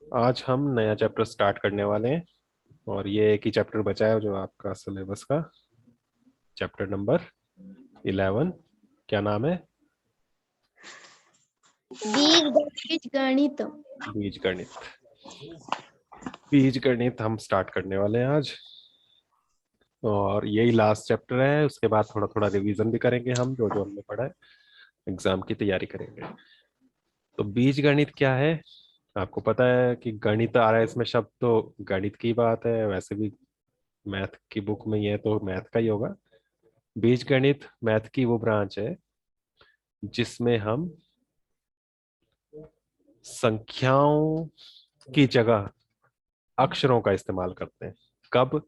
आज हम नया चैप्टर स्टार्ट करने वाले हैं और ये एक ही चैप्टर बचा है जो आपका सिलेबस का चैप्टर नंबर 11। क्या नाम है? बीजगणित। बीज गणित। बीज गणित हम स्टार्ट करने वाले हैं आज और यही लास्ट चैप्टर है। उसके बाद थोड़ा थोड़ा रिवीजन भी करेंगे हम जो जो हमने पढ़ा है, एग्जाम की तैयारी करेंगे। तो बीज गणित क्या है? आपको पता है कि गणित आ रहा है इसमें शब्द, तो गणित की बात है। वैसे भी मैथ की बुक में ये है तो मैथ का ही होगा। बीज गणित मैथ की वो ब्रांच है जिसमें हम संख्याओं की जगह अक्षरों का इस्तेमाल करते हैं। कब?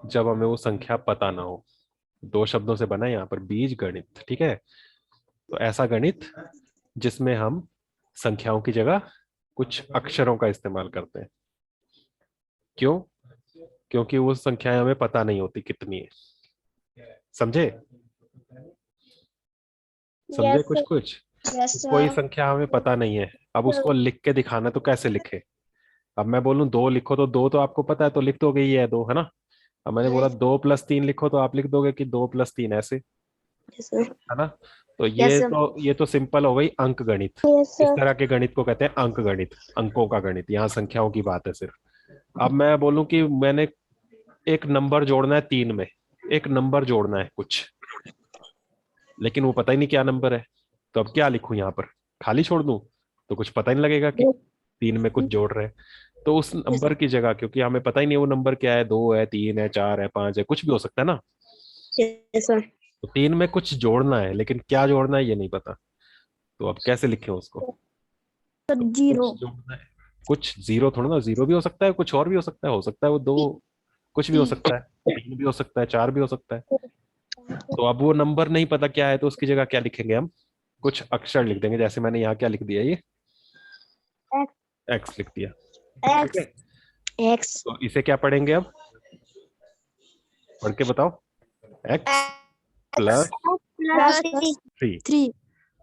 जब हमें वो संख्या पता ना हो। दो शब्दों से बना है यहाँ पर बीज गणित, ठीक है। तो ऐसा गणित जिसमें हम संख्याओं की जगह कुछ अक्षरों का इस्तेमाल करते हैं। क्यों? क्योंकि वो संख्याएं हमें पता नहीं होती कितनी है। समझे? समझे यस कुछ कुछ? यस कोई सर। संख्या हमें पता नहीं है, अब उसको लिख के दिखाना, तो कैसे लिखे? अब मैं बोलूं दो लिखो तो दो तो आपको पता है, तो लिख दोगे ये है दो, है ना। अब मैंने बोला 2+3 लिखो तो आप लिख दोगे कि 2+3 ऐसे, है ना। तो यस ये तो सिंपल हो गई अंक गणित। इस सर। तरह के गणित को कहते हैं अंक गणित, अंकों का गणित। यहाँ संख्याओं की बात है सिर्फ। अब मैं बोलूं कि मैंने एक नंबर जोड़ना है 3 में, एक नंबर जोड़ना है कुछ, लेकिन वो पता ही नहीं क्या नंबर है। तो अब क्या लिखूं यहाँ पर? खाली छोड़ दूं तो कुछ पता ही नहीं लगेगा कि 3 में कुछ जोड़ रहे हैं। तो उस नंबर की जगह, क्योंकि हमें पता ही नहीं वो नंबर क्या है, 2 है, 3 है, 4 है, 5 है, कुछ भी हो सकता है ना। Yes sir. तो 3 में कुछ जोड़ना है, लेकिन क्या जोड़ना है ये नहीं पता। तो अब कैसे लिखें उसको? तो जीरो। कुछ जोड़ना है। कुछ जीरो थोड़ा ना, जीरो भी हो सकता है, कुछ और भी हो सकता है वो दो, कुछ भी हो सकता है, 3 भी हो सकता है, 4 भी हो सकता है। तो अब वो नंबर नहीं पता क्या है, तो उसकी जगह क्या लिखेंगे हम? कुछ अक्षर लिख देंगे। जैसे मैंने यहाँ क्या लिख दिया, ये एक्स लिख दिया, ठीक है। एक्स एक्स तो इसे क्या पढ़ेंगे अब? पढ़ के बताओ। X plus plus 3। थ्री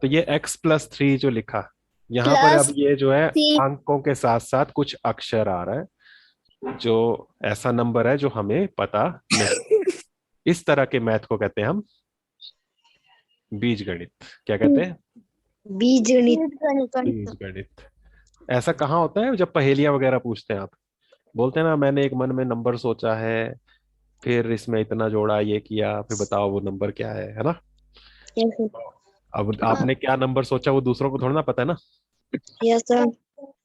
तो ये x+3 जो लिखा, यहाँ पर प्लस अब ये जो है सी। अंकों के साथ साथ कुछ अक्षर आ रहा है, जो ऐसा नंबर है जो हमें पता नहीं। इस तरह के मैथ को कहते हैं हम बीज गणित। क्या कहते हैं? बीजगणित। बीज गणित। ऐसा कहाँ होता है? जब पहेलियां वगैरह पूछते हैं आप, बोलते हैं ना मैंने एक मन में नंबर सोचा है, फिर इसमें इतना जोड़ा, ये किया, फिर बताओ वो नंबर क्या है ना। अब आपने क्या नंबर सोचा वो दूसरों को थोड़ा ना पता है ना। Yes sir.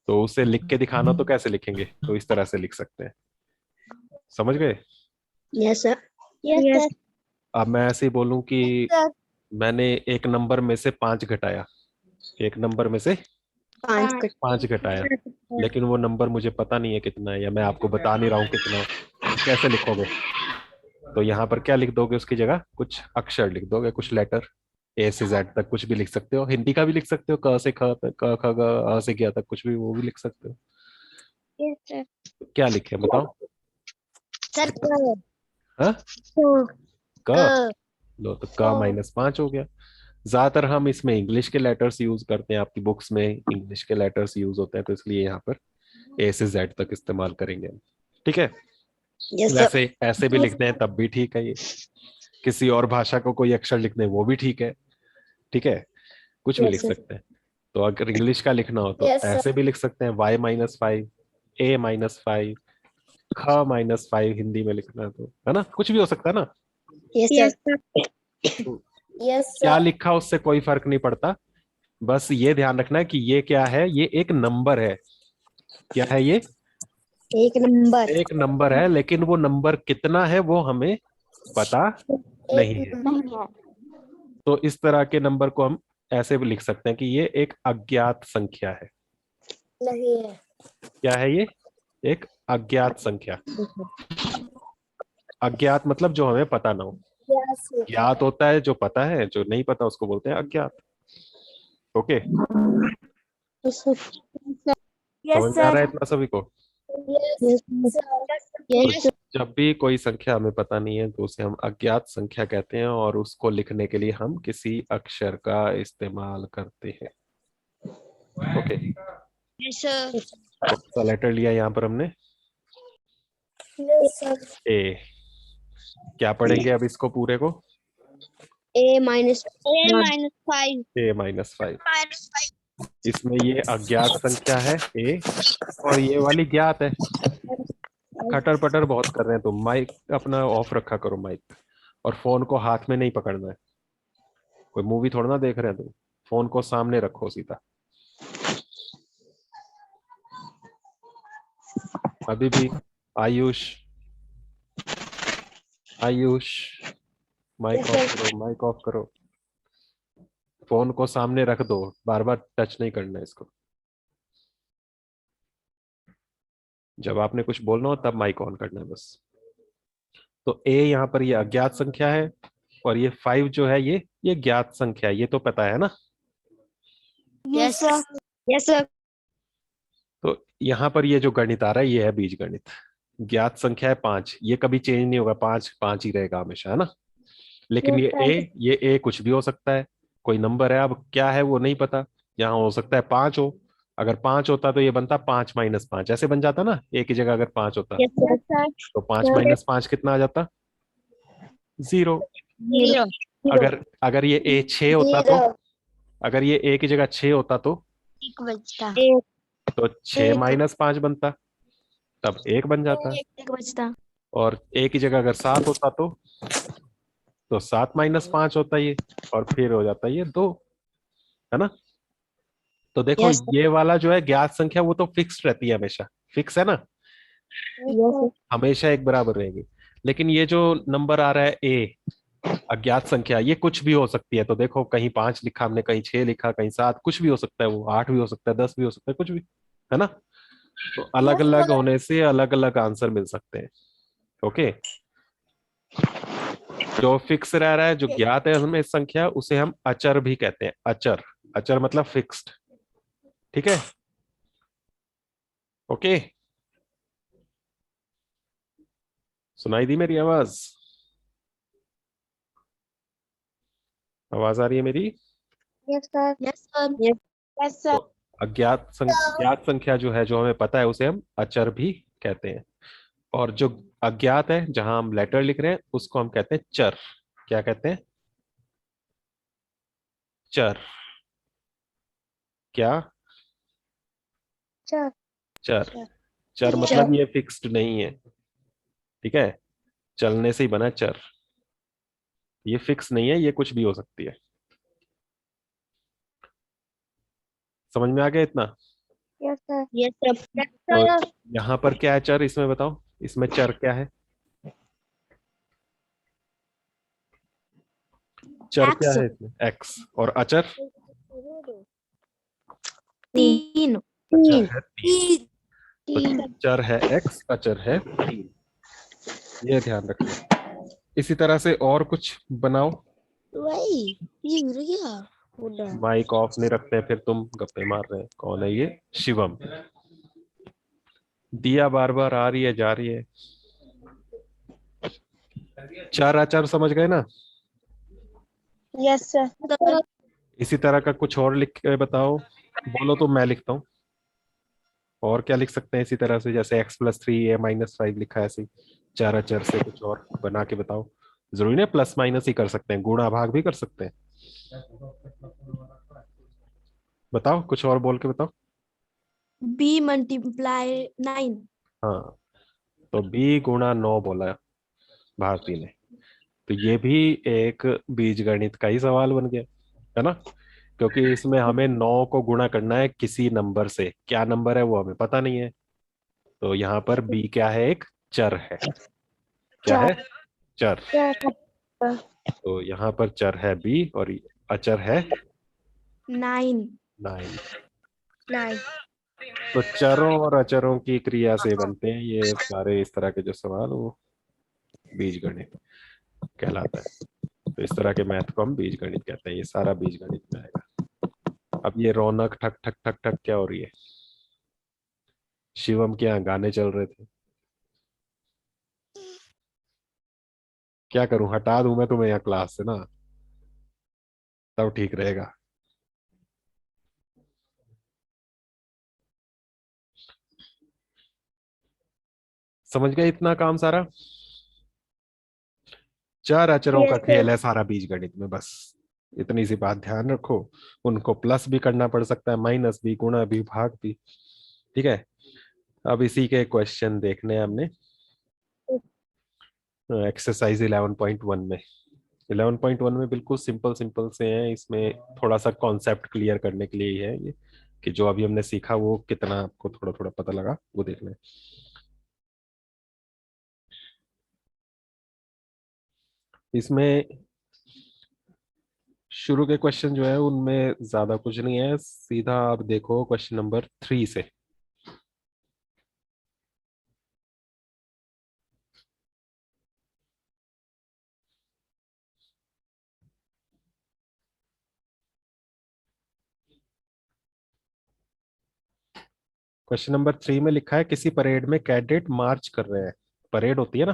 तो उसे लिख के दिखाना, तो कैसे लिखेंगे? तो इस तरह से लिख सकते हैं। समझ गए? Yes sir. यस अब मैं ऐसे ही बोलूं कि सर। मैंने एक नंबर में से 5 घटाया, एक नंबर में से पाँच 5 घटाया, लेकिन वो नंबर मुझे पता नहीं है कितना है, या मैं आपको बता नहीं रहा हूँ कितना है। तो कैसे लिखोगे? तो यहाँ पर क्या लिख दोगे? उसकी जगह कुछ अक्षर लिख दोगे, कुछ लेटर। A से Z तक कुछ भी लिख सकते हो, हिंदी का भी लिख सकते हो, क से ख तक, क ख ग अ से ज्ञ तक, कुछ भी वो भी लिख सकते हो। सर। तो क्या लिखे बताओ? सर हाँ, क। क लो, तो क-5 हो गया। ज्यादातर हम इसमें इंग्लिश के लेटर्स यूज करते हैं, आपकी बुक्स में इंग्लिश के लेटर्स यूज होते हैं, तो इसलिए यहाँ पर A से Z तक इस्तेमाल करेंगे हम, ठीक है। Yes sir. वैसे ऐसे भी लिखते हैं तब भी ठीक है ये। किसी और भाषा को कोई अक्षर लिखते हैं वो भी ठीक है, ठीक है। कुछ भी लिख यस सर। सकते हैं। तो अगर इंग्लिश का लिखना हो तो यस सर। ऐसे भी लिख सकते हैं, Y-5, A-5, ख-5 हिंदी में लिखना है तो, है ना, कुछ भी हो सकता है ना। Yes sir. तो यस क्या सर। लिखा उससे कोई फर्क नहीं पड़ता। बस ये ध्यान रखना है कि ये क्या है, ये एक नंबर है। क्या है ये? एक नंबर। एक नंबर है, लेकिन वो नंबर कितना है वो हमें पता एक नहीं है। नहीं है। तो इस तरह के नंबर को हम ऐसे भी लिख सकते हैं कि ये एक अज्ञात संख्या है। नहीं है। क्या है ये? एक अज्ञात संख्या। अज्ञात मतलब जो हमें पता ना हो। यस ज्ञात होता है जो पता है, जो नहीं पता उसको बोलते हैं अज्ञात। ओके, समझ में आ रहा सर। है इतना सभी को? यस तो यस। जब भी कोई संख्या हमें पता नहीं है तो उसे हम अज्ञात संख्या कहते हैं, और उसको लिखने के लिए हम किसी अक्षर का इस्तेमाल करते हैं। ओके। Yes sir. कौन सा लेटर लिया यहाँ पर हमने? Yes sir. ए। क्या पढ़ेंगे अब इसको पूरे को? A minus A-5 A-5। इसमें ये अज्ञात संख्या है ए, और ये वाली ज्ञात है। खटर पटर बहुत कर रहे हैं तुम। माइक अपना ऑफ रखा करो माइक, और फोन को हाथ में नहीं पकड़ना है। कोई मूवी थोड़ा ना देख रहे हैं तुम। फोन को सामने रखो सीधा। अभी भी आयुष, आयुष माइक ऑफ करो, माइक ऑफ करो। फोन को सामने रख दो, बार बार टच नहीं करना है इसको। जब आपने कुछ बोलना हो तब माइक ऑन करना है बस। तो ए यहाँ पर ये अज्ञात संख्या है, और ये 5 जो है ये ज्ञात संख्या है, ये तो पता है ना। Yes sir. Yes sir. तो यहाँ पर ये जो गणित आ रहा है ये है बीज गणित। ज्ञात संख्या है 5, ये कभी चेंज नहीं होगा, 5 5 ही रहेगा हमेशा, है ना। लेकिन ये ए कुछ भी हो सकता है, कोई नंबर है, अब क्या है वो नहीं पता। यहाँ हो सकता है 5 हो। अगर 5 होता तो ये बनता 5-5, ऐसे बन जाता ना, एक ही जगह अगर 5 होता यस सर। तो 5-5 कितना आ जाता? 0। जीरो। अगर अगर ये ए 6 होता तो, अगर ये ए की जगह 6 होता तो एक बचता। 6-5 बनता, तब 1 बन जाता। एक बचता। और ए की जगह अगर 7 होता तो 7-5 होता ये, और फिर हो जाता ये 2, है ना। तो देखो Yes, ये वाला जो है ज्ञात संख्या, वो तो फिक्स रहती है हमेशा, फिक्स है ना, यस हमेशा एक बराबर रहेगी। लेकिन ये जो नंबर आ रहा है ए अज्ञात संख्या, ये कुछ भी हो सकती है। तो देखो कहीं 5 लिखा हमने, कहीं 6 लिखा, कहीं 7, कुछ भी हो सकता है, वो 8 भी हो सकता है, 10 भी हो सकता है, कुछ भी, है ना। तो अलग अलग होने से अलग अलग आंसर मिल सकते हैं। ओके। जो फिक्स रह रहा है, जो ज्ञात है हमें संख्या, उसे हम अचर भी कहते हैं। अचर, अचर मतलब फिक्स्ड। ठीक है, ओके। सुनाई दी मेरी आवाज? आवाज आ रही है मेरी? Sir. Yes sir. Yes. Yes तो सर। ज्ञात संख्या जो है, जो हमें पता है, उसे हम अचर भी कहते हैं। और जो अज्ञात है, जहां हम लेटर लिख रहे हैं, उसको हम कहते हैं चर। क्या कहते हैं? चर। क्या? चर। चर। चर मतलब ये फिक्स्ड नहीं है, ठीक है। चलने से ही बना चर, ये फिक्स नहीं है, ये कुछ भी हो सकती है। समझ में आ गया इतना? Yes sir. Yes sir. तो यहाँ पर क्या है चर, इसमें बताओ, इसमें चर क्या है? चर क्या है इसमें? एक्स। और अचर? तीन। अचर है 3। तीन। तो चर है एक्स, अचर है 3, ये ध्यान रखना। इसी तरह से और कुछ बनाओ। वही ये गिर गया। माइक ऑफ नहीं रखते हैं, फिर तुम गप्पे मार रहे हैं। कौन है ये? शिवम। दिया बार बार आ रही है, जा रही है। चार आचार समझ गए ना? Yes sir. इसी तरह का कुछ और लिख के बताओ। बोलो तो मैं लिखता हूँ। और क्या लिख सकते हैं इसी तरह से, जैसे x+3 a-5 लिखा है, ऐसे चार अचर से कुछ और बना के बताओ। जरूरी नहीं प्लस माइनस ही कर सकते हैं, गुणा भाग भी कर सकते हैं। बताओ, कुछ और बोल के बताओ। B multiply 9। हाँ, तो b×9 बोला भारती ने। तो ये भी एक बीजगणित का ही सवाल बन गया, है ना। क्योंकि इसमें हमें 9 को गुणा करना है किसी नंबर से, क्या नंबर है वो हमें पता नहीं है। तो यहाँ पर b क्या है? एक चर है। क्या है? चर। तो यहाँ पर चर है b, और अचर है 9। 9। 9। तो चरों और अचरों की क्रिया से बनते हैं ये सारे इस तरह के जो सवाल, वो बीजगणित कहलाता है। तो इस तरह के मैथ को हम बीजगणित कहते हैं। ये सारा बीजगणित में आएगा। अब ये रौनक ठक ठक ठक ठक क्या हो रही है? शिवम के यहाँ गाने चल रहे थे। क्या करूं, हटा दूं मैं तुम्हें यहाँ क्लास से ना, तब ठीक रहेगा। समझ गए इतना काम सारा? चार अचरों का Yes, sir. खेल है सारा बीजगणित में, बस इतनी सी बात ध्यान रखो। उनको प्लस भी करना पड़ सकता है, माइनस भी, गुणा भी, भाग भी। ठीक है, अब इसी के क्वेश्चन देखने हैं हमने एक्सरसाइज 11.1 में। 11.1 में बिल्कुल सिंपल सिंपल से हैं, इसमें थोड़ा सा कॉन्सेप्ट क्लियर करने के लिए ही है ये, कि जो अभी हमने सीखा वो कितना आपको थोड़ा थोड़ा पता लगा वो देखना है। इसमें शुरू के क्वेश्चन जो है उनमें ज्यादा कुछ नहीं है, सीधा आप देखो क्वेश्चन नंबर 3 से। क्वेश्चन नंबर 3 में लिखा है किसी परेड में कैडेट मार्च कर रहे हैं। परेड होती है ना,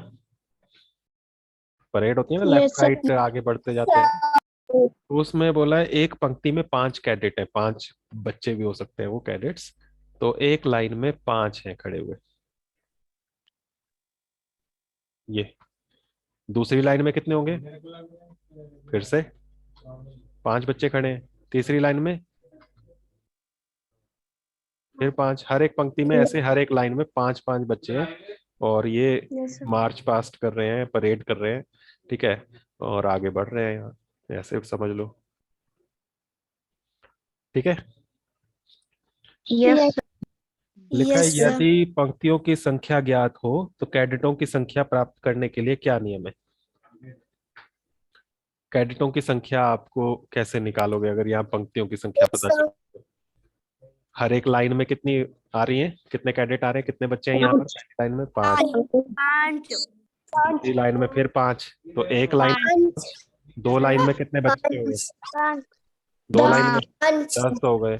परेड होती है ना, Yes, लेफ्ट sir. राइट आगे बढ़ते जाते हैं। तो उसमें बोला है एक पंक्ति में 5 कैडेट है, 5 बच्चे भी हो सकते हैं वो कैडेट्स। तो एक लाइन में 5 हैं खड़े हुए। ये दूसरी लाइन में कितने होंगे? फिर से 5 बच्चे खड़े हैं। तीसरी लाइन में फिर 5, हर एक पंक्ति में ऐसे हर एक लाइन में 5 5 बच्चे हैं, और ये Yes, sir. मार्च पास्ट कर रहे हैं, परेड कर रहे हैं। ठीक है, और आगे बढ़ रहे हैं यहाँ, ऐसे समझ लो। ठीक है, Yes, लिखा है Yes, sir. यदि पंक्तियों की संख्या ज्ञात हो तो कैडेटों की संख्या प्राप्त करने के लिए क्या नियम है? कैडेटों की संख्या आपको कैसे निकालोगे अगर यहाँ पंक्तियों की संख्या पता sir. चले? हर एक लाइन में कितनी आ रही है, कितने कैडेट आ रहे हैं, कितने बच्चे हैं यहाँ पर? पहली लाइन में 5, 5 दूसरी लाइन में फिर 5, तो एक लाइन में 5, दो लाइन में कितने बच्चे हो गए? दो लाइन में 10 हो गए।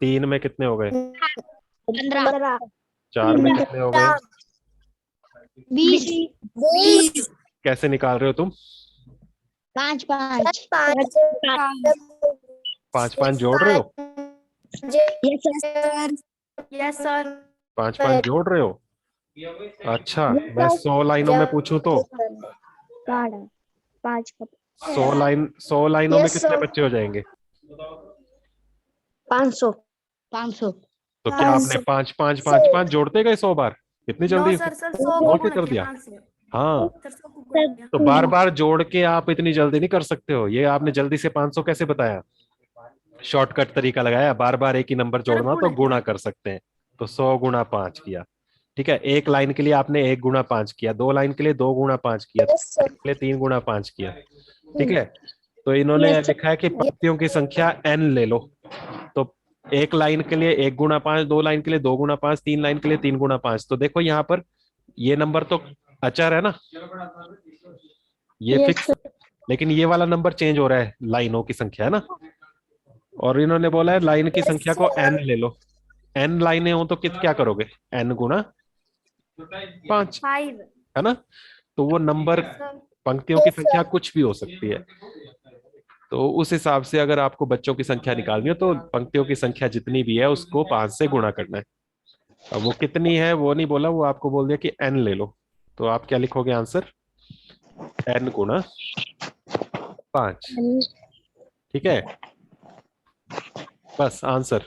3 में कितने हो गए? 15 4 में कितने हो गए? 20 कैसे निकाल रहे हो तुम? 5 5 5 5 जोड़ रहे हो? यस सर 5 5 जोड़ रहे हो? अच्छा, मैं 100 लाइनों में पूछूं तो? 5 का 100 लाइनों में Yes, कितने sir. बच्चे हो जाएंगे? 500 तो क्या आपने 5 5 5 5 जोड़ते गए 100 बार? इतनी जल्दी सर 100 जोड़ को के गुणा कर किया दिया? 5 से हाँ, सर 100 को गुणा किया तो बार बार जोड़ के आप इतनी जल्दी नहीं कर सकते हो। ये आपने जल्दी से 500 कैसे बताया? शॉर्टकट तरीका लगाया, बार बार एक ही नंबर सर जोड़ना तो गुणा कर सकते हैं। तो 100 गुणा 5 किया। ठीक है, एक लाइन के लिए आपने 1 गुणा 5 किया, 2 लाइन के लिए 2 गुणा 5 किया, Yes, sir. 3 के लिए 3 गुणा 5 किया। ठीक है, तो इन्होंने Yes, sir. लिखा है कि पंक्तियों की संख्या n ले लो। तो एक लाइन के लिए 1 गुणा 5, 2 लाइन के लिए 2 गुणा 5, 3 लाइन के लिए 3 गुणा 5। तो देखो यहाँ पर ये नंबर तो अचर है ना, ये Yes, फिक्स, लेकिन ये वाला नंबर चेंज हो रहा है, लाइनों की संख्या है ना। और इन्होंने बोला है लाइन की संख्या को n ले लो। n लाइनें हो तो क्या करोगे? n गुणा 5, 5 है ना। तो वो नंबर, पंक्तियों की संख्या कुछ भी हो सकती है। तो उस हिसाब से अगर आपको बच्चों की संख्या निकालनी हो तो पंक्तियों की संख्या जितनी भी है उसको 5 से गुणा करना है। अब वो कितनी है वो नहीं बोला, वो आपको बोल दिया कि n ले लो। तो आप क्या लिखोगे आंसर? n गुणा 5। ठीक है, बस आंसर।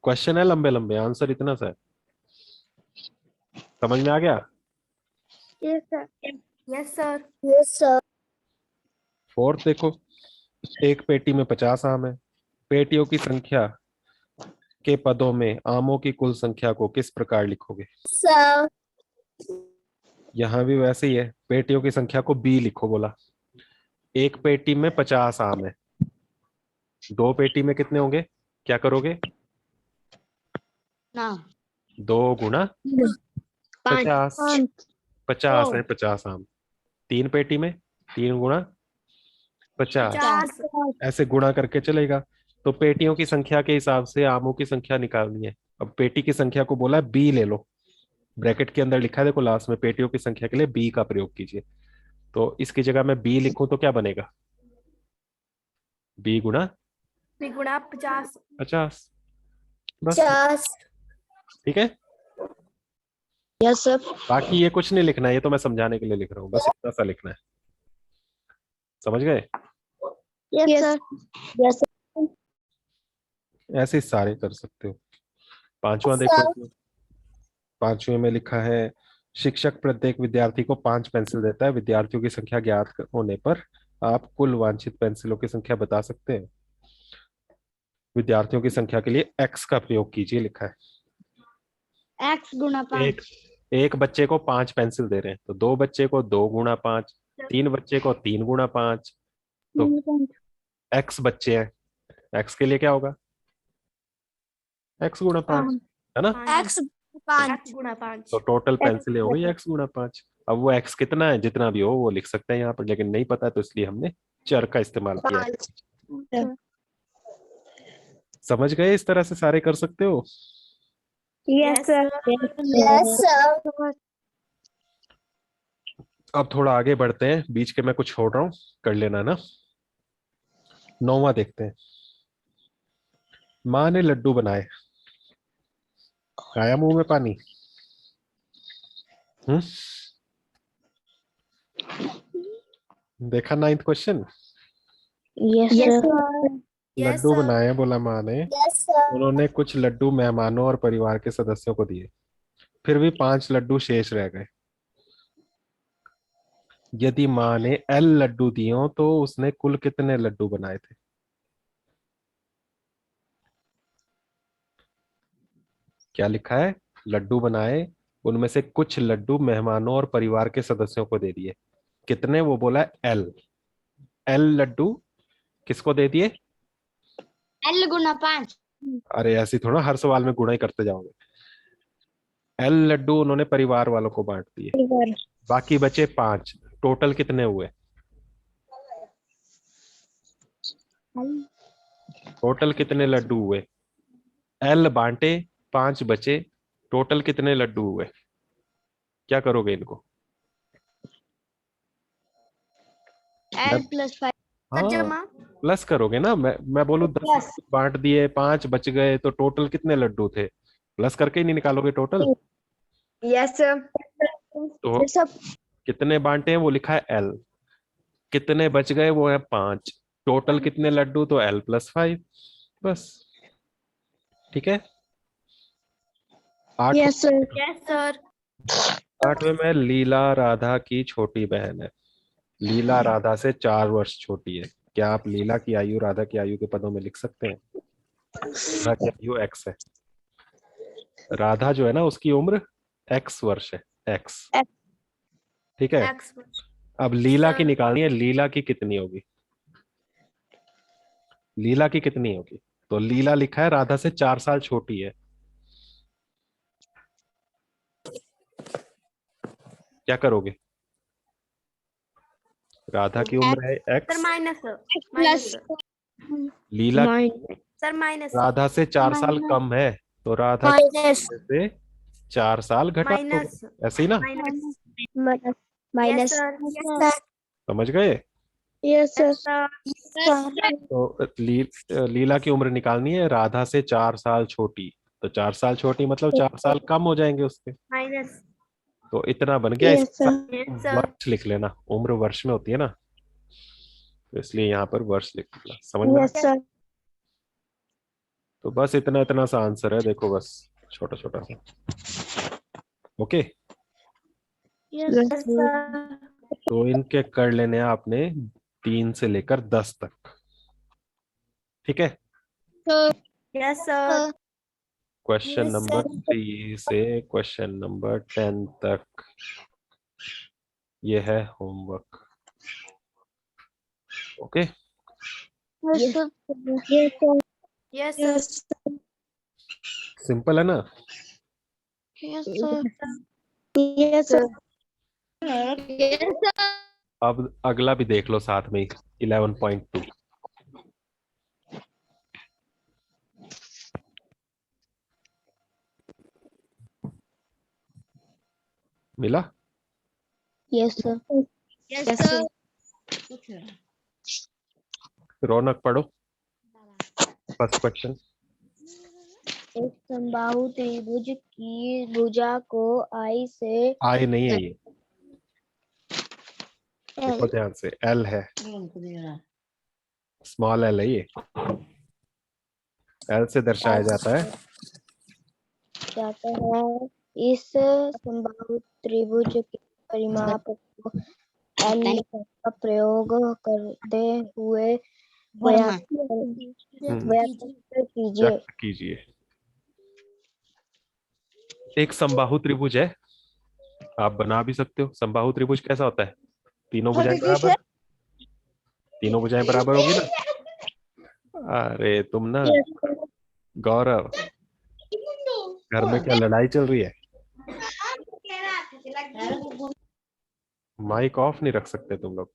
क्वेश्चन है लंबे लंबे, आंसर इतना सा है। समझ में आ गया? Yes, sir. Yes sir Yes, sir. Fourth देखो, एक पेटी में 50 आम है। पेटियों की संख्या के पदों में आमों की कुल संख्या को किस प्रकार लिखोगे? Sir. यहां भी वैसे ही है, पेटियों की संख्या को b लिखो बोला। एक पेटी में 50 आम है, 2 पेटी में कितने होंगे? क्या करोगे? ना 2 गुणा 50, 50 है 50 आम। 3 पेटी में 3 गुणा 50, 50 ऐसे गुणा करके चलेगा। तो पेटियों की संख्या के हिसाब से आमों की संख्या निकालनी है। अब पेटी की संख्या को बोला है बी ले लो, ब्रैकेट के अंदर लिखा है देखो लास्ट में, पेटियों की संख्या के लिए बी का प्रयोग कीजिए। तो इसकी जगह मैं बी लिखूं तो क्या बनेगा? बी गुणा 50 50, बस। 50. ठीक है, यस सर। बाकी ये कुछ नहीं लिखना है, ये तो मैं समझाने के लिए लिख रहा हूँ, बस इतना सा लिखना है। समझ गए? Yes sir. Yes sir. ऐसे ही सारे कर सकते हो। पांचवा देखो इसमें। पांचवे में लिखा है, शिक्षक प्रत्येक विद्यार्थी को 5 पेंसिल देता है। विद्यार्थियों की संख्या ज्ञात होने पर आप कुल वांछित पेंसिलों की संख्या बता सकते हैं। विद्यार्थियों की संख्या के लिए x का प्रयोग कीजिए लिखा है। एक्स गुना एक 5। एक बच्चे को 5 पेंसिल दे रहे हैं, तो 2 बच्चे को 2 गुना 5, 3 बच्चे को 3 गुना 5, तो x बच्चे हैं, x के लिए क्या होगा? x गुना 5, है ना? एक्स 5। गुणा 5। तो टोटल पेंसिलें हो गई x गुना 5। अब वो x कितना है, जितना भी हो वो लिख सकते हैं यहाँ पर, लेकिन नहीं पता तो इसलिए हमने चर का इस्तेमाल किया है। समझ गए? इस तरह से सारे कर सकते हो। Yes sir. Yes sir. अब थोड़ा आगे बढ़ते हैं, बीच के मैं कुछ छोड़ रहा हूँ, कर लेना ना। 9वां देखते हैं। माँ ने लड्डू बनाए, आया मुंह में पानी? हम्म, देखा 9th question? Yes sir. Yes Laddu sir. बनाए बोला माँ ने, यस सर। उन्होंने कुछ लड्डू मेहमानों और परिवार के सदस्यों को दिए, फिर भी 5 लड्डू शेष रह गए। यदि माँ ने L लड्डू दिए हो तो उसने कुल कितने लड्डू बनाए थे? क्या लिखा है? लड्डू बनाए, उनमें से कुछ लड्डू मेहमानों और परिवार के सदस्यों को दे दिए। कितने? वो बोला L। L लड्डू किसको दे दिए? एल गुना 5। अरे ऐसी थोड़ा हर सवाल में गुणा ही करते जाओगे। L लड्डू उन्होंने परिवार वालों को बांट दिए, बाकी बचे 5। टोटल कितने हुए? टोटल कितने लड्डू हुए? L बांटे, 5 बचे, टोटल कितने लड्डू हुए? क्या करोगे इनको? L plus 5। हाँ, जमा। प्लस करोगे ना। मैं बोलूं 10 प्लस। बांट दिए, 5 बच गए, तो टोटल कितने लड्डू थे? प्लस करके ही नहीं निकालोगे टोटल? Yes sir. तो कितने बांटे हैं वो लिखा है L, कितने बच गए वो है 5, टोटल कितने लड्डू, तो L प्लस 5। बस, ठीक है। Yes sir. Yes sir. 8वें में, लीला राधा की छोटी बहन है। लीला राधा से 4 वर्ष छोटी है। क्या आप लीला की आयु राधा की आयु के पदों में लिख सकते हैं? राधा की आयु x है, राधा जो है ना उसकी उम्र x वर्ष है, x। ठीक है। एक्स। अब लीला की सर। निकालनी है, लीला की कितनी होगी? लीला की कितनी होगी? तो लीला लिखा है राधा से 4 साल छोटी है। क्या करोगे? राधा की उम्र है सर x, माइनस। प्लस। लीला सर माइनस। राधा से 4 साल कम है, तो राधा की माइनस। उम्र से 4 साल घटा दोगे, माइनस। ऐसे ही ना? Minus. Yes minus. Sir. Yes sir. समझ गए? Yes yes sir. तो लीला की उम्र निकालनी है राधा से 4 साल छोटी, तो 4 साल छोटी मतलब 4 साल कम हो जाएंगे उसके, माइनस। तो इतना बन गया। यस इसका यस सर। वर्ष लिख लेना, उम्र वर्ष में होती है ना, तो इसलिए यहाँ पर वर्ष लिख लेना। समझ में? Yes sir. तो बस इतना इतना सा आंसर है, देखो बस, छोटा छोटा सा। Okay, yes sir. तो इनके कर लेने हैं आपने 3 से लेकर 10 तक। ठीक है। Yes sir. Question Yes, number sir. 3 से क्वेश्चन नंबर 10 तक ये है homework. Okay, yes sir. Simple है ना? Yes sir. अब अगला भी देख लो साथ में ही, 11.2। मिला? Yes sir. Yes sir. Raunak पढ़ो फर्स्ट क्वेश्चन। एक समबाहु त्रिभुज की भुजा को आई से आई नहीं है ये, देखो ध्यान से, एल है, स्मॉल एल है ये, एल से दर्शाया जाता है। इस समबाहु त्रिभुज के परिमाप को एल का प्रयोग करते हुए व्यक्त कीजिए। व्यक्त कीजिए। एक समबाहु त्रिभुज है, आप बना भी सकते हो। समबाहु त्रिभुज कैसा होता है? तीनों भुजाएं बराबर, तीनों भुजाएं बराबर होगी ना। अरे तुम ना गौरव, घर में क्या लड़ाई चल रही है? माइक ऑफ नहीं रख सकते तुम लोग?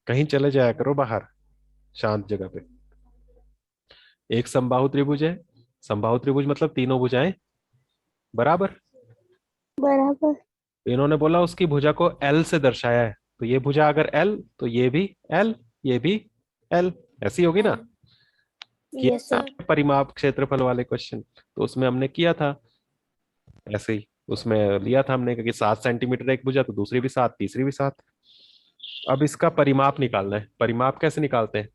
कहीं चले जाया करो बाहर, शांत जगह पे। एक समबाहु त्रिभुज है, समबाहु त्रिभुज मतलब तीनों भुजाएं बराबर। बराबर। इन्होंने बोला उसकी भुजा को एल से दर्शाया है, तो ये भुजा अगर एल तो ये भी एल, ये भी एल, ऐसी होगी ना। ये यस सर। परिमाप क्षेत्रफल वाले क्वेश्चन तो उसमें हमने किया था ऐसे ही, उसमें लिया था हमने कि 7 सेंटीमीटर एक भुजा, तो दूसरी भी 7, तीसरी भी 7। अब इसका परिमाप निकालना है। परिमाप कैसे निकालते हैं?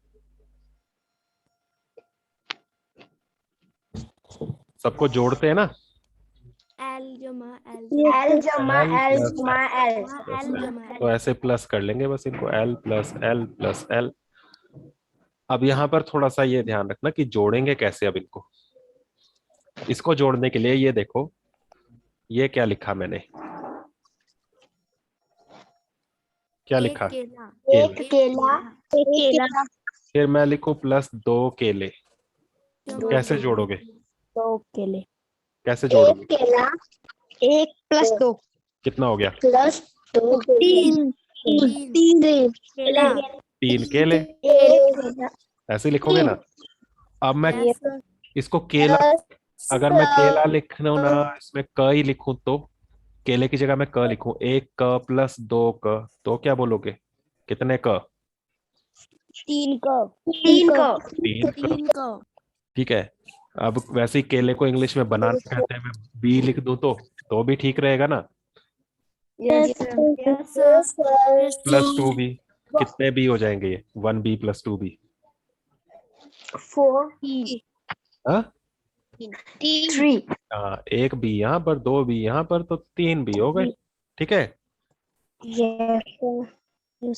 सबको जोड़ते हैं ना, एल जमा एल जमा एल प्लस जमा एल। तो ऐसे प्लस कर लेंगे बस इनको, L plus L plus L. अब यहां पर थोड़ा सा ये ध्यान रखना कि जोड़ेंगे कैसे। अब इनको, इसको जोड़ने के लिए ये देखो, ये क्या लिखा मैंने, क्या लिखा? एक केला। एक केला। फिर मैं लिखूं +2 केले। कैसे जोड़ोगे? 2 केले। कैसे जोड़ोगे? एक केला 1 + 2 कितना हो गया? +2 3 केला 3 केले। एक ऐसे लिखोगे ना। अब मैं यस सर इसको केला, अगर मैं केला लिखना ना इसमें क ही लिखूं तो केले की जगह मैं क लिखूं, 1 क + 2 क, तो क्या बोलोगे? कितने क? 3 का 3 को 3 क। 3 को ठीक है। अब वैसे ही केले को इंग्लिश में बनाना कहते हैं, मैं बी लिख दूं तो भी ठीक रहेगा ना। यस यस सर +2 भी, कितने बी हो जाएंगे ये? 1b + 2b। 4 हाँ, 3 हाँ, 1 बी यहाँ पर, 2 बी यहाँ पर, तो 3 बी हो गए। ठीक है।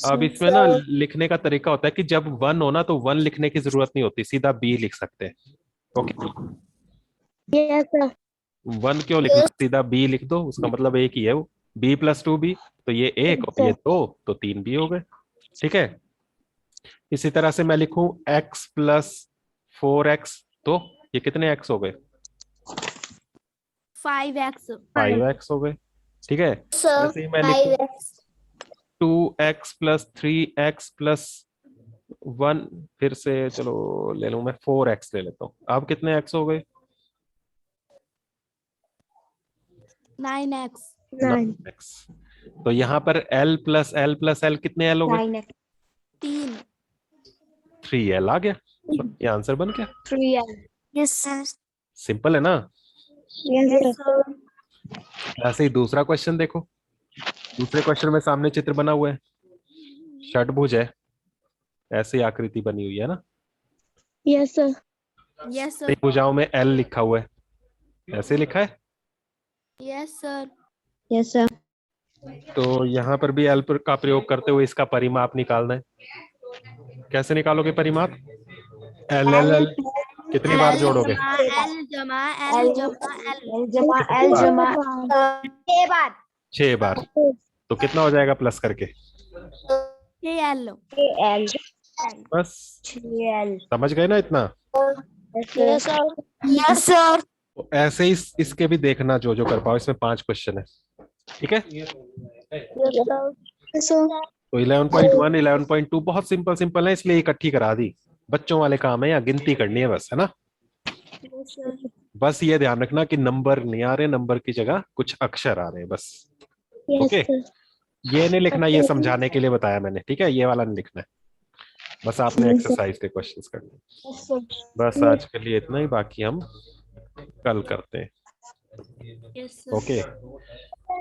अब इसमें ना लिखने का तरीका होता है कि जब 1 हो ना तो 1 लिखने की जरूरत नहीं होती, सीधा बी लिख सकते हैं। Okay, yes sir. 1 क्यों लिखना, सीधा बी लिख दो, उसका मतलब एक ही है वो। b + 2b, तो ये 1 और ये 2, तो 3 बी हो गए। ठीक है। इसी तरह से मैं लिखूं x + 4x, तो ये कितने x हो गए? 5x 5x हो गए। ठीक है। वैसे ही मैं लिखूं 2x + 3x + 1, फिर से चलो ले लूं मैं 4x ले लेता हूँ। अब कितने x हो गए? 9x 9x। तो यहाँ पर l + l + l कितने l हो गए? 3 3l आ गया। ये आंसर बन गया। 3L। यस सर सिंपल है ना। Yes sir. ऐसे ही दूसरा क्वेश्चन देखो। दूसरे क्वेश्चन में सामने चित्र बना हुआ है, षटभुज है, ऐसी आकृति बनी हुई है ना। Yes sir. यस सर भुजाओं में l लिखा हुआ है, ऐसे लिखा है। Yes sir yes sir. तो यहाँ पर भी l का प्रयोग करते हुए इसका परिमाप निकालना है। कैसे निकालोगे परिमाप? l l l कितनी बार जोड़ोगे? एल जमा एल जमा एल जमा एल जमा 6 बार 6 बार। तो कितना हो जाएगा प्लस करके? एल एल बस, 6L। समझ गए ना इतना। Yes sir. Yes sir. तो ऐसे ही इसके भी देखना जो जो कर पाओ। इसमें 5 क्वेश्चन है। ठीक है। Yes sir. तो 11.1 11.2 बहुत सिंपल सिंपल है, इसलिए इकट्ठी करा दी। बच्चों वाले काम है, या गिनती करनी है बस, है ना। बस ये ध्यान रखना कि नंबर नहीं आ रहे, नंबर की जगह कुछ अक्षर आ रहे हैं बस। Yes okay, sir. ये नहीं लिखना, ये समझाने के लिए बताया मैंने। ठीक है, ये वाला नहीं लिखना है। बस आपने Yes, sir. एक्सरसाइज के क्वेश्चंस करने। Yes, sir. बस आज के लिए इतना ही, बाकी हम कल करते हैं। Yes, sir. ओके